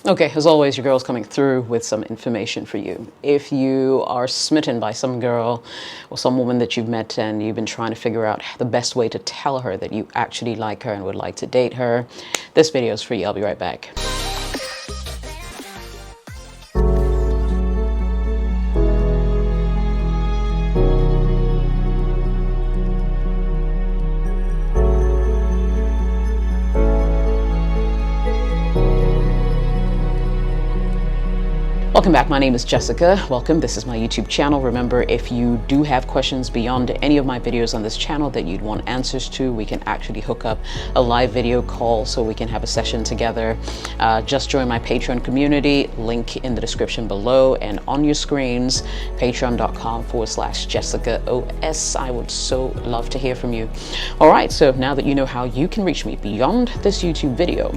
Okay, as always, your girl's coming through with some information for you. If you are smitten by some girl or some woman that you've met and you've been trying to figure out the best way to tell her that you actually like her and would like to date her, this video is for you. I'll be right back. Welcome back. My name is Jessica. Welcome. This is my YouTube channel. Remember, if you do have questions beyond any of my videos on this channel that you'd want answers to, we can actually hook up a live video call so we can have a session together. Just join my Patreon community, link in the description below and on your screens, patreon.com/JessicaOS. I would so love to hear from you. All right, so now that you know how you can reach me beyond this YouTube video,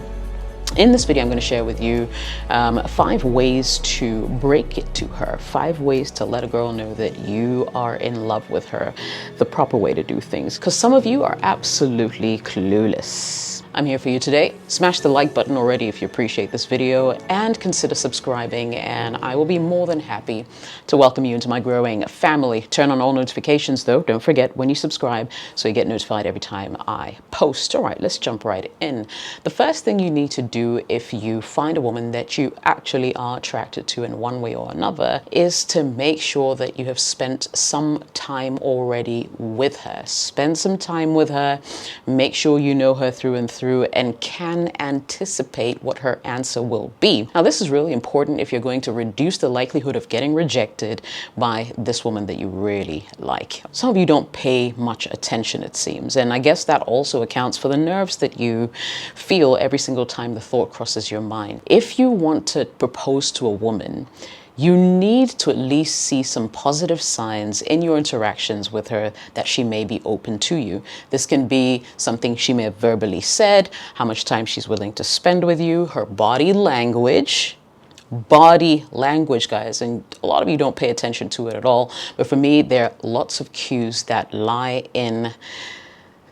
in this video, I'm going to share with you 5 ways to break it to her, 5 ways to let a girl know that you are in love with her, the proper way to do things, because some of you are absolutely clueless. I'm here for you today. Smash the like button already if you appreciate this video, and consider subscribing, and I will be more than happy to welcome you into my growing family. Turn on all notifications though, don't forget, when you subscribe, so you get notified every time I post. All right, let's jump right in. The first thing you need to do if you find a woman that you actually are attracted to in one way or another is to make sure that you have spent some time already with her. Spend some time with her, make sure you know her through and through and can anticipate what her answer will be. Now, this is really important if you're going to reduce the likelihood of getting rejected by this woman that you really like. Some of you don't pay much attention, it seems, and I guess that also accounts for the nerves that you feel every single time the thought crosses your mind. If you want to propose to a woman, you need to at least see some positive signs in your interactions with her that she may be open to you. This can be something she may have verbally said, how much time she's willing to spend with you, her body language. Body language, guys, and a lot of you don't pay attention to it at all. But for me, there are lots of cues that lie in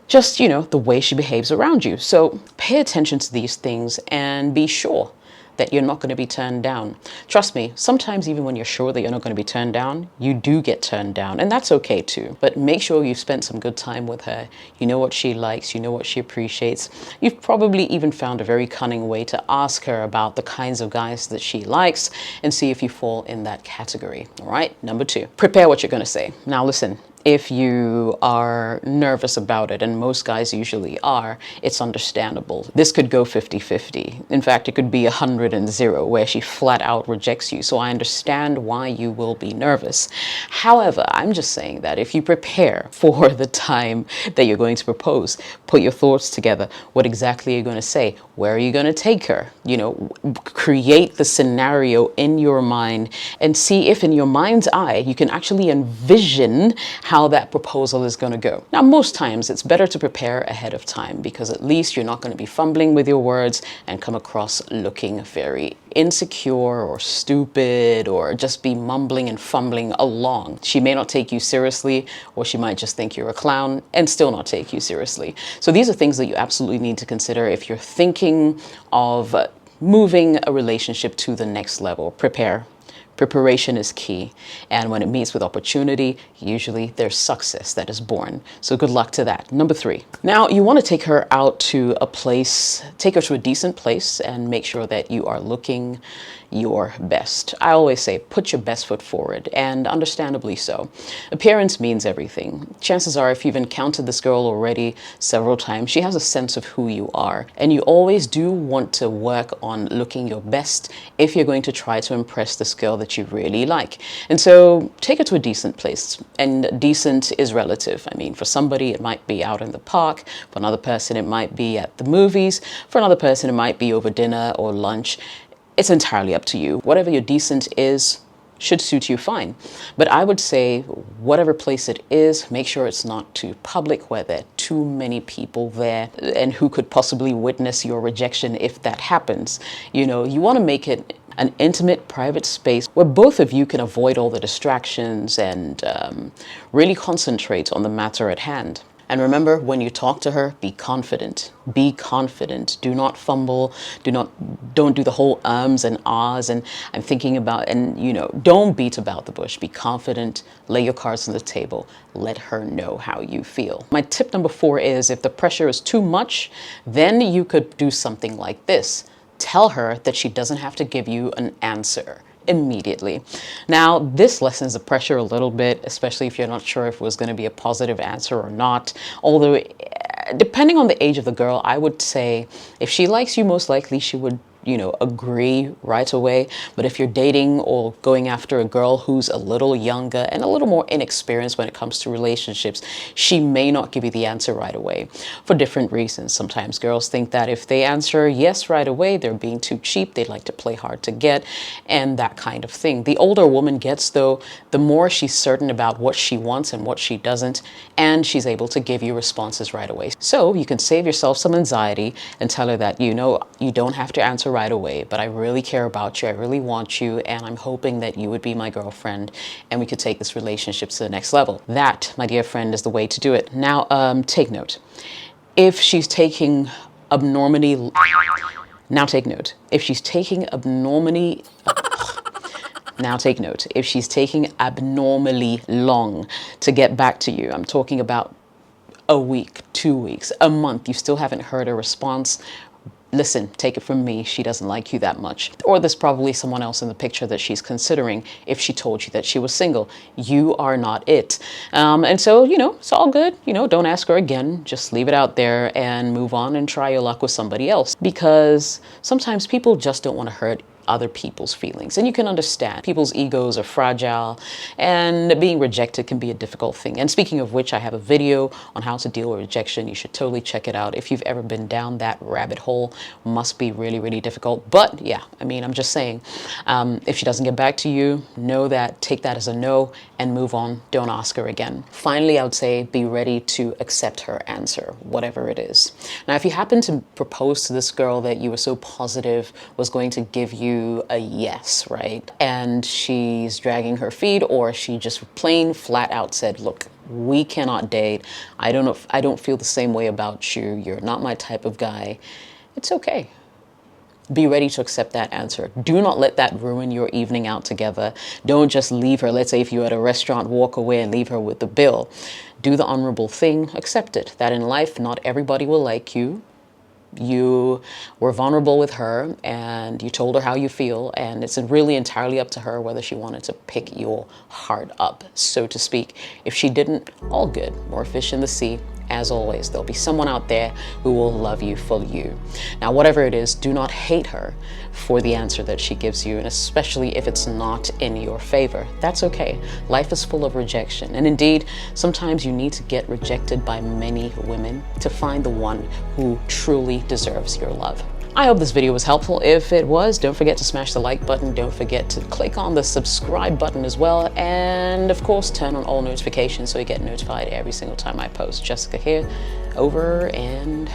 just, the way she behaves around you. So pay attention to these things and be sure that you're not going to be turned down. Trust me, sometimes even when you're sure that you're not going to be turned down, you do get turned down, and that's okay too. But make sure you've spent some good time with her. You know what she likes, you know what she appreciates. You've probably even found a very cunning way to ask her about the kinds of guys that she likes and see if you fall in that category. All right, number 2, prepare what you're going to say. Now listen, if you are nervous about it, and most guys usually are, it's understandable. This could go 50-50. In fact, it could be 100-0 where she flat out rejects you. So I understand why you will be nervous. However, I'm just saying that if you prepare for the time that you're going to propose, put your thoughts together. What exactly are you going to say? Where are you going to take her? Create the scenario in your mind and see if in your mind's eye you can actually envision how that proposal is going to go. Now, most times it's better to prepare ahead of time because at least you're not going to be fumbling with your words and come across looking very insecure or stupid or just be mumbling and fumbling along. She may not take you seriously, or she might just think you're a clown and still not take you seriously. So these are things that you absolutely need to consider if you're thinking of moving a relationship to the next level. Prepare. Preparation is key, and when it meets with opportunity, usually there's success that is born. So good luck to that. Number 3. Now, you want to take her out to a place, take her to a decent place, and make sure that you are looking your best. I always say, put your best foot forward, and understandably so. Appearance means everything. Chances are, if you've encountered this girl already several times, she has a sense of who you are, and you always do want to work on looking your best if you're going to try to impress this girl that you really like. And so take her to a decent place, and decent is relative. I mean, for somebody it might be out in the park, for another person it might be at the movies, for another person it might be over dinner or lunch. It's entirely up to you. Whatever your decent is should suit you fine. But I would say whatever place it is, make sure it's not too public where there are too many people there and who could possibly witness your rejection if that happens. You want to make it an intimate, private space where both of you can avoid all the distractions and really concentrate on the matter at hand. And remember, when you talk to her, be confident. Be confident. Do not fumble. Don't do the whole ums and ahs and I'm thinking about, and don't beat about the bush. Be confident. Lay your cards on the table. Let her know how you feel. My tip number 4 is, if the pressure is too much, then you could do something like this. Tell her that she doesn't have to give you an answer immediately. Now, this lessens the pressure a little bit, especially if you're not sure if it was going to be a positive answer or not. Although, depending on the age of the girl, I would say if she likes you, most likely she would agree right away. But if you're dating or going after a girl who's a little younger and a little more inexperienced when it comes to relationships, she may not give you the answer right away for different reasons. Sometimes girls think that if they answer yes right away, they're being too cheap. They like to play hard to get and that kind of thing. The older a woman gets, though, the more she's certain about what she wants and what she doesn't, and she's able to give you responses right away. So you can save yourself some anxiety and tell her that you don't have to answer right away, but I really care about you, I really want you, and I'm hoping that you would be my girlfriend and we could take this relationship to the next level. That, my dear friend, is the way to do it. Now, take note. If she's taking abnormally, now take note. If she's taking abnormally, now take note. If she's taking abnormally long to get back to you, I'm talking about a week, 2 weeks, a month, you still haven't heard a response, listen, take it from me, she doesn't like you that much. Or there's probably someone else in the picture that she's considering if she told you that she was single. You are not it. And so, it's all good. Don't ask her again. Just leave it out there and move on and try your luck with somebody else. Because sometimes people just don't want to hurt other people's feelings. And you can understand people's egos are fragile and being rejected can be a difficult thing. And speaking of which, I have a video on how to deal with rejection. You should totally check it out. If you've ever been down that rabbit hole, must be really, really difficult. But yeah, I'm just saying, if she doesn't get back to you, take that as a no and move on. Don't ask her again. Finally, I would say be ready to accept her answer, whatever it is. Now, if you happen to propose to this girl that you were so positive was going to give you a yes, right? And she's dragging her feet, or she just plain flat out said, look, we cannot date. I don't feel the same way about you. You're not my type of guy. It's okay. Be ready to accept that answer. Do not let that ruin your evening out together. Don't just leave her. Let's say if you're at a restaurant, walk away and leave her with the bill. Do the honorable thing. Accept it. That in life, not everybody will like you. You were vulnerable with her and you told her how you feel, and it's really entirely up to her whether she wanted to pick your heart up, so to speak. If she didn't, all good. More fish in the sea. As always, there'll be someone out there who will love you for you. Now, whatever it is, do not hate her for the answer that she gives you, and especially if it's not in your favor. That's okay. Life is full of rejection, and indeed, sometimes you need to get rejected by many women to find the one who truly deserves your love. I hope this video was helpful. If it was, don't forget to smash the like button. Don't forget to click on the subscribe button as well. And of course, turn on all notifications so you get notified every single time I post. Jessica here, over and